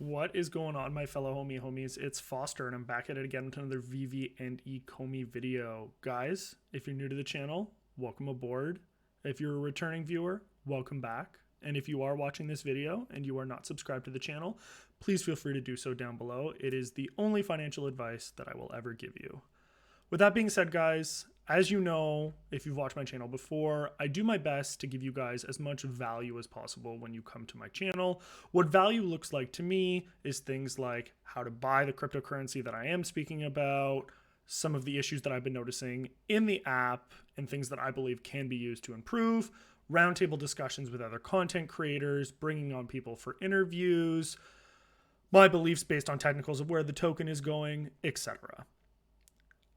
What is going on, my fellow homies? It's Foster, and I'm back at it again with another VeVe NFT video. Guys, if you're new to the channel, welcome aboard. If you're a returning viewer, welcome back. And if you are watching this video and you are not subscribed to the channel, please feel free to do so down below. It is the only financial advice that I will ever give you. With that being said, guys, as you know, if you've watched my channel before, I do my best to give you guys as much value as possible when you come to my channel. What value looks like to me is things like how to buy the cryptocurrency that I am speaking about, some of the issues that I've been noticing in the app, and things that I believe can be used to improve, roundtable discussions with other content creators, bringing on people for interviews, my beliefs based on technicals of where the token is going, etc.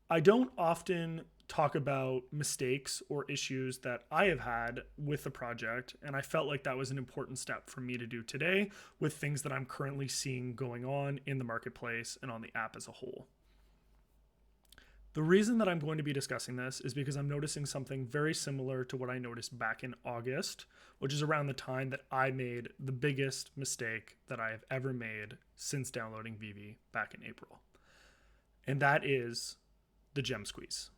I don't often talk about mistakes or issues that I have had with the project, and I felt like that was an important step for me to do today with things that I'm currently seeing going on in the marketplace and on the app as a whole. The reason that I'm going to be discussing this is because I'm noticing something very similar to what I noticed back in August, which is around the time that I made the biggest mistake that I have ever made since downloading VeVe back in April. And that is the gem squeeze.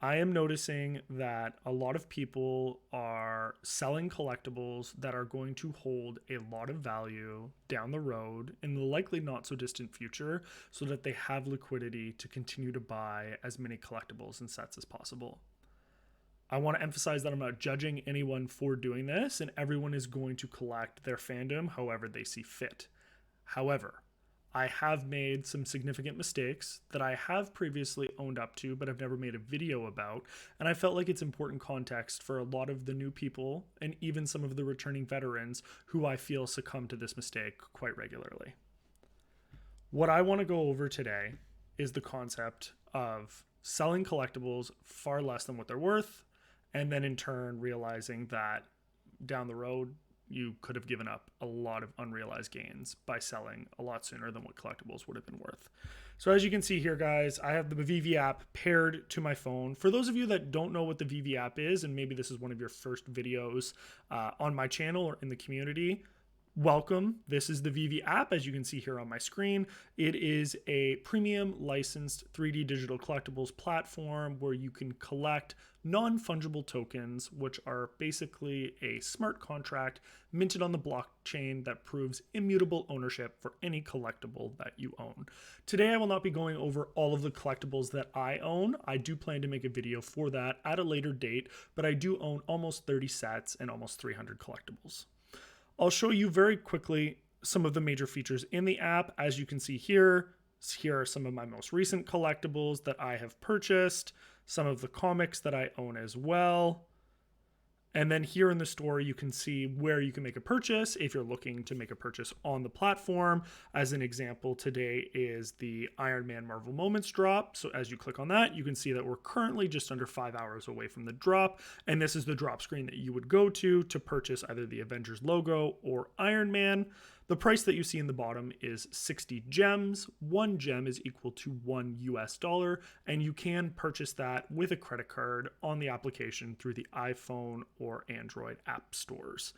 I am noticing that a lot of people are selling collectibles that are going to hold a lot of value down the road in the likely not so distant future so that they have liquidity to continue to buy as many collectibles and sets as possible. I want to emphasize that I'm not judging anyone for doing this, and everyone is going to collect their fandom however they see fit. However, I have made some significant mistakes that I have previously owned up to, but I've never made a video about. And I felt like it's important context for a lot of the new people and even some of the returning veterans who I feel succumb to this mistake quite regularly. What I want to go over today is the concept of selling collectibles far less than what they're worth, and then in turn realizing that down the road, you could have given up a lot of unrealized gains by selling a lot sooner than what collectibles would have been worth. So as you can see here, guys, I have the VeVe app paired to my phone. For those of you that don't know what the VeVe app is, and maybe this is one of your first videos on my channel or in the community, welcome. This is the VeVe app, as you can see here on my screen. It is a premium licensed 3D digital collectibles platform where you can collect non-fungible tokens, which are basically a smart contract minted on the blockchain that proves immutable ownership for any collectible that you own. Today, I will not be going over all of the collectibles that I own. I do plan to make a video for that at a later date, but I do own almost 30 sets and almost 300 collectibles. I'll show you very quickly some of the major features in the app. As you can see here are some of my most recent collectibles that I have purchased, some of the comics that I own as well. And then here in the store, you can see where you can make a purchase if you're looking to make a purchase on the platform. As an example, today is the Iron Man Marvel Moments drop. So as you click on that, you can see that we're currently just under 5 hours away from the drop. And this is the drop screen that you would go to purchase either the Avengers logo or Iron Man. The price that you see in the bottom is 60 gems. 1 gem is equal to $1, and you can purchase that with a credit card on the application through the iPhone or Android app stores.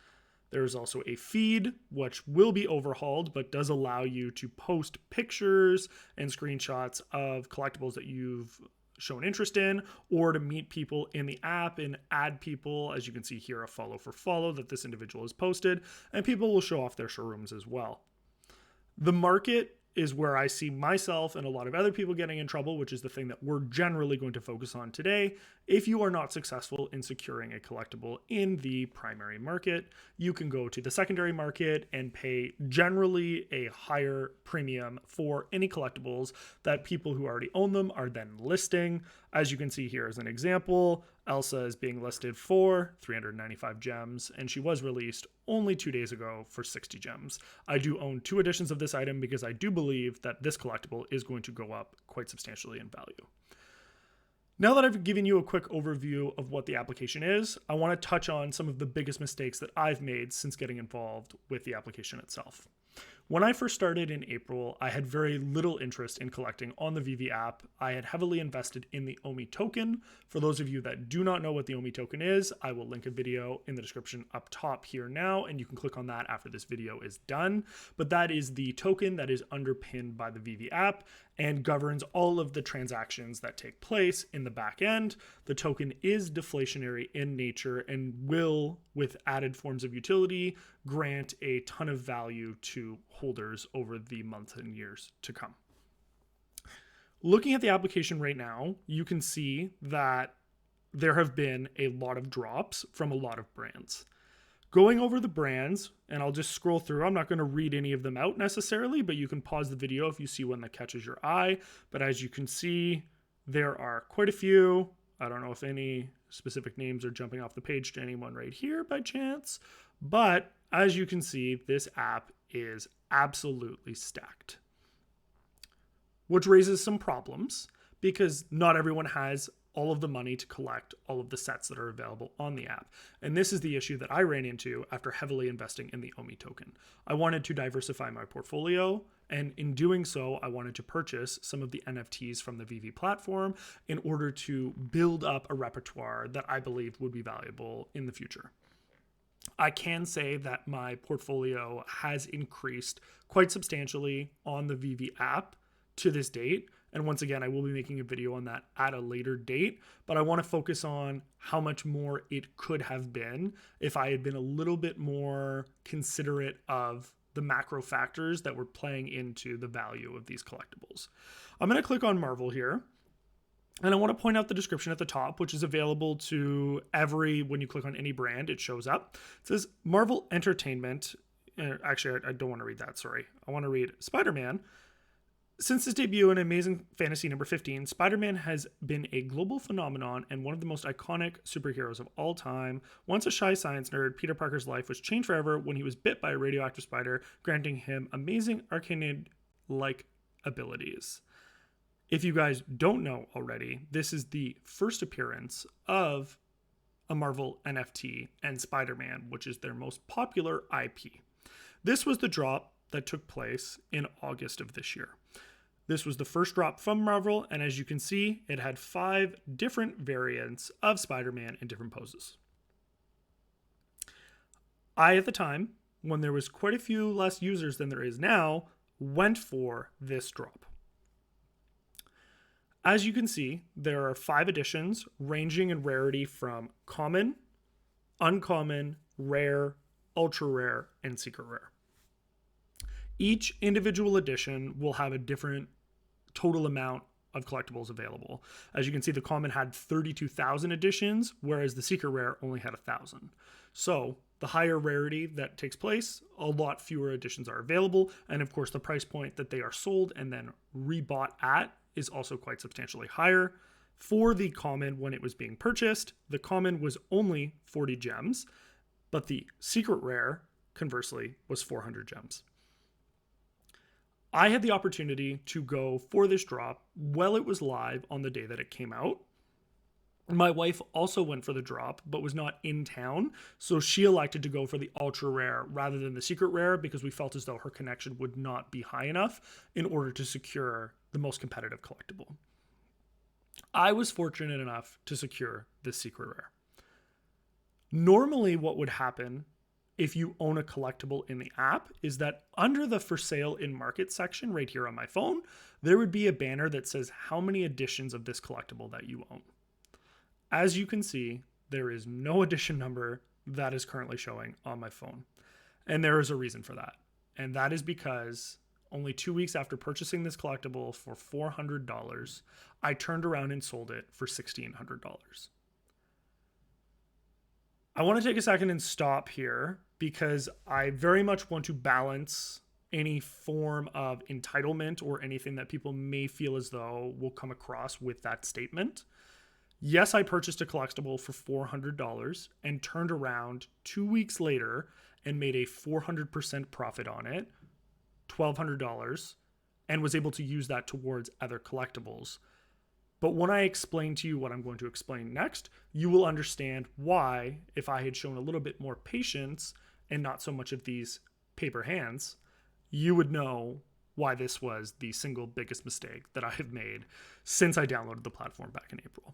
There's also a feed, which will be overhauled, but does allow you to post pictures and screenshots of collectibles that you've shown interest in, or to meet people in the app and add people. As you can see here, a follow for follow that this individual has posted, and people will show off their showrooms as well. The market is where I see myself and a lot of other people getting in trouble, which is the thing that we're generally going to focus on today. If you are not successful in securing a collectible in the primary market, you can go to the secondary market and pay generally a higher premium for any collectibles that people who already own them are then listing. As you can see here as an example, Elsa is being listed for 395 gems, and she was released only 2 days ago for 60 gems. I do own 2 editions of this item because I do believe that this collectible is going to go up quite substantially in value. Now that I've given you a quick overview of what the application is, I want to touch on some of the biggest mistakes that I've made since getting involved with the application itself. When I first started in April, I had very little interest in collecting on the VeVe app. I had heavily invested in the OMI token. For those of you that do not know what the OMI token is, I will link a video in the description up top here now, and you can click on that after this video is done. But that is the token that is underpinned by the VeVe app and governs all of the transactions that take place in the back end. The token is deflationary in nature and will, with added forms of utility, grant a ton of value to holders over the months and years to come. Looking at the application right now, you can see that there have been a lot of drops from a lot of brands. Going over the brands, and I'll just scroll through. I'm not going to read any of them out necessarily, but you can pause the video if you see one that catches your eye. But as you can see, there are quite a few. I don't know if any specific names are jumping off the page to anyone right here by chance, but as you can see, this app is absolutely stacked, which raises some problems because not everyone has all of the money to collect all of the sets that are available on the app. And this is the issue that I ran into after heavily investing in the OMI token. I wanted to diversify my portfolio, and in doing so, I wanted to purchase some of the NFTs from the VeVe platform in order to build up a repertoire that I believe would be valuable in the future. I can say that my portfolio has increased quite substantially on the VeVe app to this date. And once again, I will be making a video on that at a later date, but I want to focus on how much more it could have been if I had been a little bit more considerate of the macro factors that were playing into the value of these collectibles. I'm going to click on Marvel here. And I want to point out the description at the top, which is available to when you click on any brand, it shows up. It says Marvel Entertainment. Actually, I don't want to read that. Sorry. I want to read Spider-Man. Since its debut in Amazing Fantasy number 15, Spider-Man has been a global phenomenon and one of the most iconic superheroes of all time. Once a shy science nerd, Peter Parker's life was changed forever when he was bit by a radioactive spider, granting him amazing arcane-like abilities. If you guys don't know already, this is the first appearance of a Marvel NFT and Spider-Man, which is their most popular IP. This was the drop that took place in August of this year. This was the first drop from Marvel, and as you can see, it had 5 different variants of Spider-Man in different poses. I, at the time, when there was quite a few less users than there is now, went for this drop. As you can see, there are 5 editions ranging in rarity from common, uncommon, rare, ultra rare, and secret rare. Each individual edition will have a different total amount of collectibles available. As you can see, the common had 32,000 editions, whereas the secret rare only had 1,000. So the higher rarity that takes place, a lot fewer editions are available. And of course, the price point that they are sold and then rebought at is also quite substantially higher. For the common, when it was being purchased, the common was only 40 gems, but the secret rare, conversely, was 400 gems. I had the opportunity to go for this drop while it was live on the day that it came out. My wife also went for the drop, but was not in town, so she elected to go for the ultra rare rather than the secret rare because we felt as though her connection would not be high enough in order to secure the most competitive collectible. I was fortunate enough to secure the secret rare. Normally, what would happen if you own a collectible in the app is that under the for sale in market section right here on my phone, there would be a banner that says how many editions of this collectible that you own. As you can see, there is no edition number that is currently showing on my phone. And there is a reason for that. And that is because only 2 weeks after purchasing this collectible for $400, I turned around and sold it for $1,600. I want to take a second and stop here because I very much want to balance any form of entitlement or anything that people may feel as though will come across with that statement. Yes, I purchased a collectible for $400 and turned around 2 weeks later and made a 400% profit on it, $1,200, and was able to use that towards other collectibles. But when I explain to you what I'm going to explain next, you will understand why, if I had shown a little bit more patience and not so much of these paper hands, you would know why this was the single biggest mistake that I have made since I downloaded the platform back in April.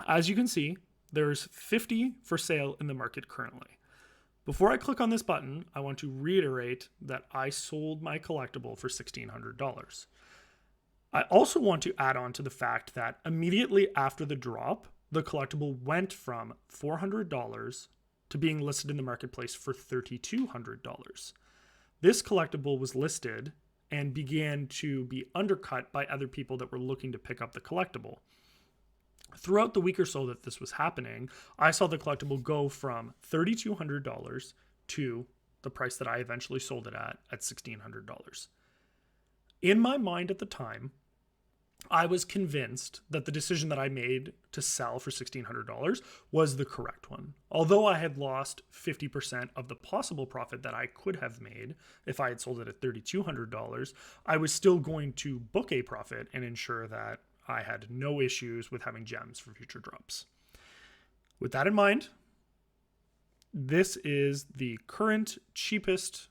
As you can see, there's 50 for sale in the market currently. Before I click on this button, I want to reiterate that I sold my collectible for $1,600. I also want to add on to the fact that immediately after the drop, the collectible went from $400 to being listed in the marketplace for $3,200. This collectible was listed and began to be undercut by other people that were looking to pick up the collectible. Throughout the week or so that this was happening, I saw the collectible go from $3,200 to the price that I eventually sold it at $1,600. In my mind at the time, I was convinced that the decision that I made to sell for $1,600 was the correct one. Although I had lost 50% of the possible profit that I could have made if I had sold it at $3,200, I was still going to book a profit and ensure that I had no issues with having gems for future drops. With that in mind, this is the current cheapest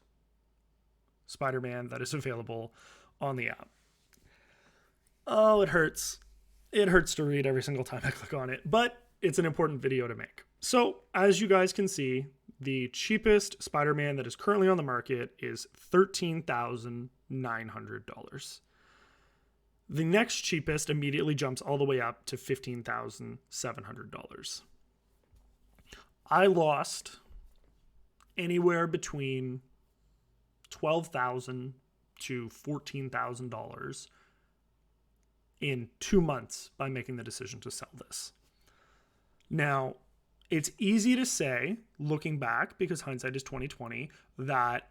Spider-Man that is available on the app. Oh, it hurts. It hurts to read every single time I click on it, but it's an important video to make. So, as you guys can see, the cheapest Spider-Man that is currently on the market is $13,900. The next cheapest immediately jumps all the way up to $15,700. I lost anywhere between $12,000 to $14,000 in 2 months by making the decision to sell this. Now, it's easy to say, looking back, because hindsight is 2020, that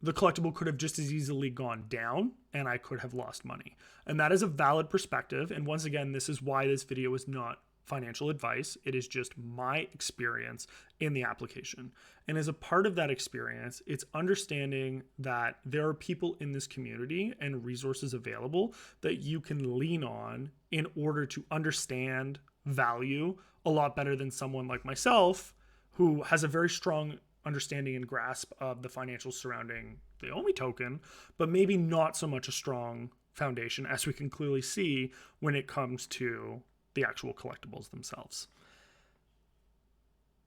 the collectible could have just as easily gone down and I could have lost money. And that is a valid perspective. And once again, this is why this video is not financial advice. It is just my experience in the application. And as a part of that experience, it's understanding that there are people in this community and resources available that you can lean on in order to understand value a lot better than someone like myself who has a very strong understanding and grasp of the financials surrounding the OMI token, but maybe not so much a strong foundation as we can clearly see when it comes to the actual collectibles themselves.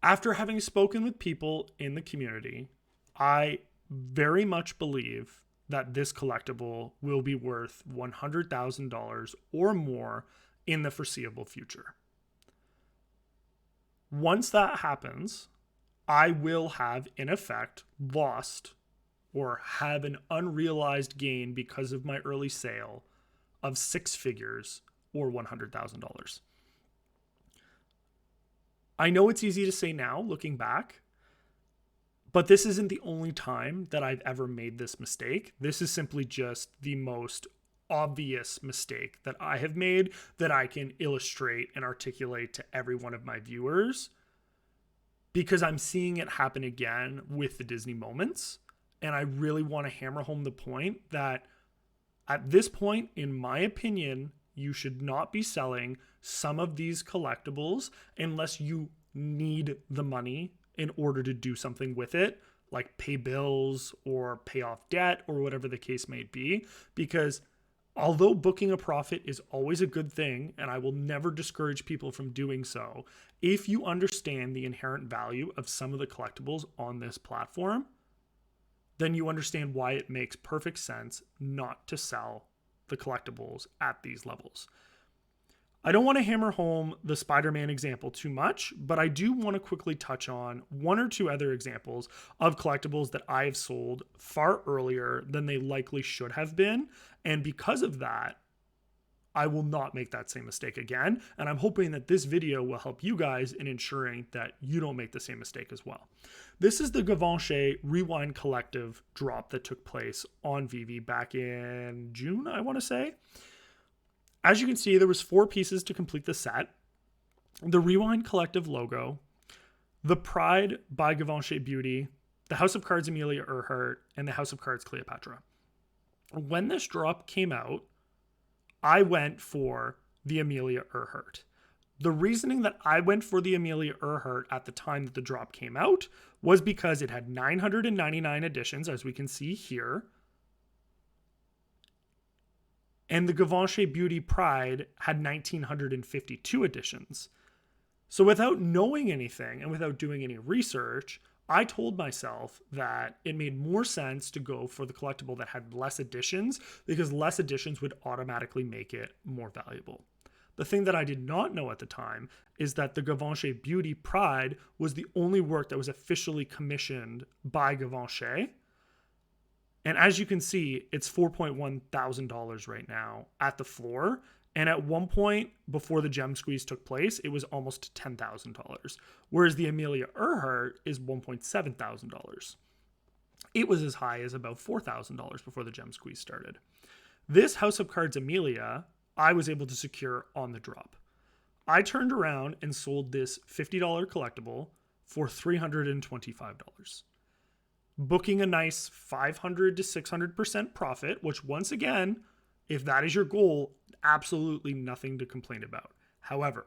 After having spoken with people in the community, I very much believe that this collectible will be worth $100,000 or more in the foreseeable future. Once that happens, I will have, in effect, lost or have an unrealized gain because of my early sale of 6 figures or $100,000. I know it's easy to say now, looking back, but this isn't the only time that I've ever made this mistake. This is simply just the most obvious mistake that I have made that I can illustrate and articulate to every one of my viewers, because I'm seeing it happen again with the Disney moments. And I really want to hammer home the point that at this point, in my opinion, you should not be selling some of these collectibles unless you need the money in order to do something with it, like pay bills or pay off debt or whatever the case may be. Because although booking a profit is always a good thing, and I will never discourage people from doing so, if you understand the inherent value of some of the collectibles on this platform, then you understand why it makes perfect sense not to sell the collectibles at these levels. I don't want to hammer home the Spider-Man example too much, but I do want to quickly touch on 1 or 2 other examples of collectibles that I have sold far earlier than they likely should have been. And because of that, I will not make that same mistake again. And I'm hoping that this video will help you guys in ensuring that you don't make the same mistake as well. This is the Givenchy Rewind Collective drop that took place on VeVe back in June, I want to say. As you can see, there was 4 pieces to complete the set. The Rewind Collective logo, the Pride by Givenchy Beauty, the House of Cards Amelia Earhart, and the House of Cards Cleopatra. When this drop came out, I went for the Amelia Earhart. The reasoning that I went for the Amelia Earhart at the time that the drop came out was because it had 999 editions, as we can see here. And the Givenchy Beauty Pride had 1,952 editions. So without knowing anything and without doing any research, I told myself that it made more sense to go for the collectible that had less editions, because less editions would automatically make it more valuable. The thing that I did not know at the time is that the Givenchy Beauty Pride was the only work that was officially commissioned by Givenchy. And as you can see, it's $4.1 thousand right now at the floor. And at one point before the gem squeeze took place, it was almost $10,000. Whereas the Amelia Earhart is $1.7 thousand. It was as high as about $4,000 before the gem squeeze started. This House of Cards Amelia, I was able to secure on the drop. I turned around and sold this $50 collectible for $325, booking a nice 500 to 600% profit, which once again, if that is your goal, absolutely nothing to complain about. However,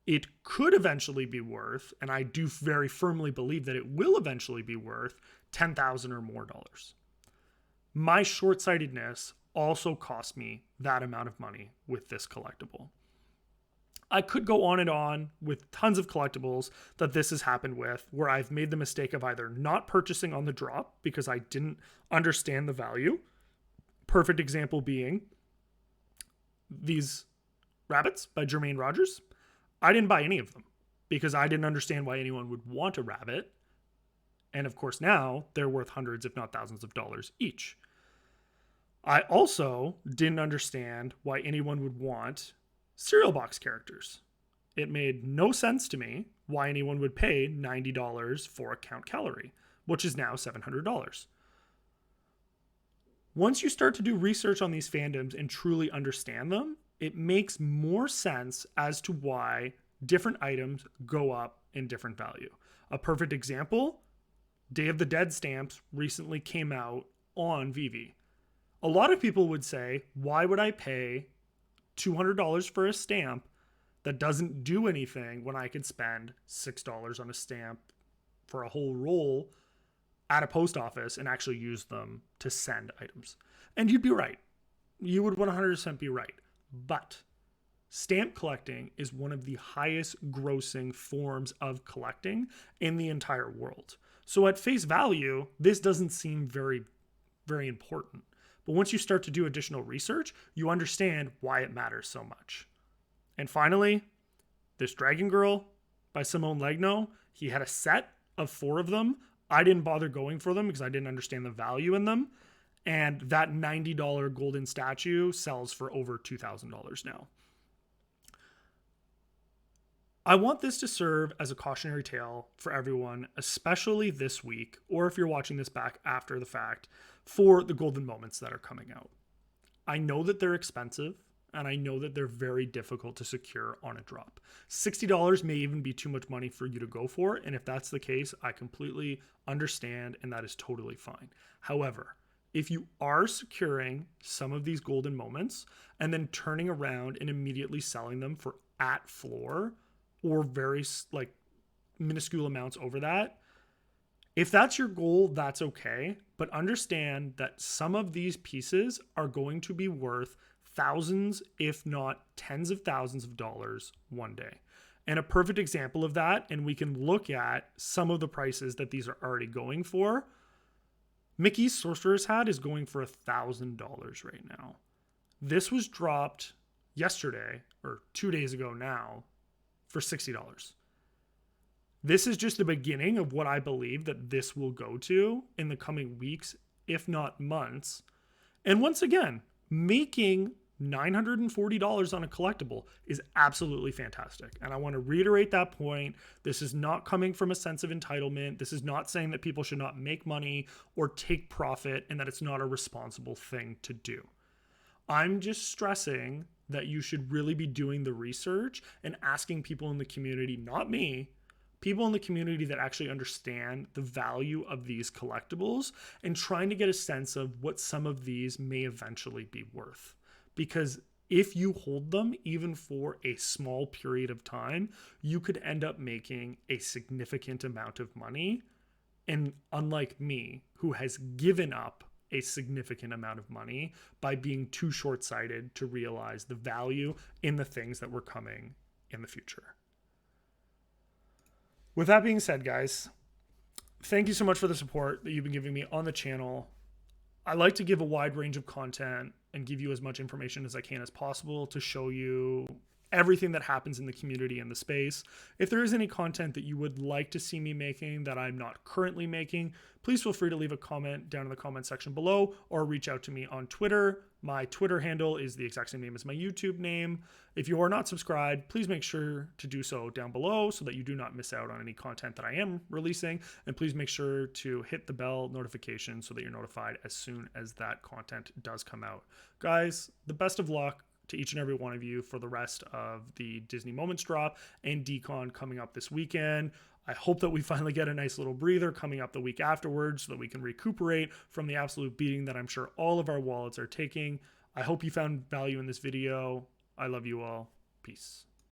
it could eventually be worth, and I do very firmly believe that it will eventually be worth $10,000 or more dollars. My short-sightedness also cost me that amount of money with this collectible. I could go on and on with tons of collectibles that this has happened with, where I've made the mistake of either not purchasing on the drop because I didn't understand the value. Perfect example being these rabbits by Jermaine Rogers. I didn't buy any of them because I didn't understand why anyone would want a rabbit. And of course now they're worth hundreds, if not thousands of dollars each. I also didn't understand why anyone would want cereal box characters. It made no sense to me why anyone would pay $90 for a count calorie, which is now $700. Once you start to do research on these fandoms and truly understand them, it makes more sense as to why different items go up in different value. A perfect example, Day of the Dead stamps recently came out on VeVe. A lot of people would say, why would I pay $200 for a stamp that doesn't do anything when I could spend $6 on a stamp for a whole roll at a post office and actually use them to send items? And you'd be right. You would 100% be right. But stamp collecting is one of the highest grossing forms of collecting in the entire world. So at face value, this doesn't seem very, very important. But once you start to do additional research, you understand why it matters so much. And finally, this Dragon Girl by Simone Legno, he had a set of 4 of them. I didn't bother going for them because I didn't understand the value in them. And that $90 golden statue sells for over $2,000 now. I want this to serve as a cautionary tale for everyone, especially this week, or if you're watching this back after the fact, for the golden moments that are coming out. I know that they're expensive, and I know that they're very difficult to secure on a drop. $60 may even be too much money for you to go for, and if that's the case, I completely understand, and that is totally fine. However, if you are securing some of these golden moments and then turning around and immediately selling them for at floor or very minuscule amounts over that, if that's your goal, that's okay. But understand that some of these pieces are going to be worth thousands, if not tens of thousands of dollars one day. And a perfect example of that, and we can look at some of the prices that these are already going for. Mickey's Sorcerer's Hat is going for $1,000 right now. This was dropped yesterday, or 2 days ago now, for $60. This is just the beginning of what I believe that this will go to in the coming weeks, if not months. And once again, making $940 on a collectible is absolutely fantastic. And I want to reiterate that point. This is not coming from a sense of entitlement. This is not saying that people should not make money or take profit and that it's not a responsible thing to do. I'm just stressing that you should really be doing the research and asking people in the community, not me, people in the community that actually understand the value of these collectibles and trying to get a sense of what some of these may eventually be worth. Because if you hold them even for a small period of time, you could end up making a significant amount of money. And unlike me, who has given up a significant amount of money by being too short-sighted to realize the value in the things that were coming in the future. With that being said, guys, thank you so much for the support that you've been giving me on the channel. I like to give a wide range of content and give you as much information as I can as possible to show you everything that happens in the community and the space. If there is any content that you would like to see me making that I'm not currently making, please feel free to leave a comment down in the comment section below or reach out to me on Twitter. My Twitter handle is the exact same name as my YouTube name. If you are not subscribed, please make sure to do so down below so that you do not miss out on any content that I am releasing. And please make sure to hit the bell notification so that you're notified as soon as that content does come out. Guys, the best of luck to each and every one of you for the rest of the Disney Moments drop and Decon coming up this weekend. I hope that we finally get a nice little breather coming up the week afterwards so that we can recuperate from the absolute beating that I'm sure all of our wallets are taking. I hope you found value in this video. I love you all. Peace.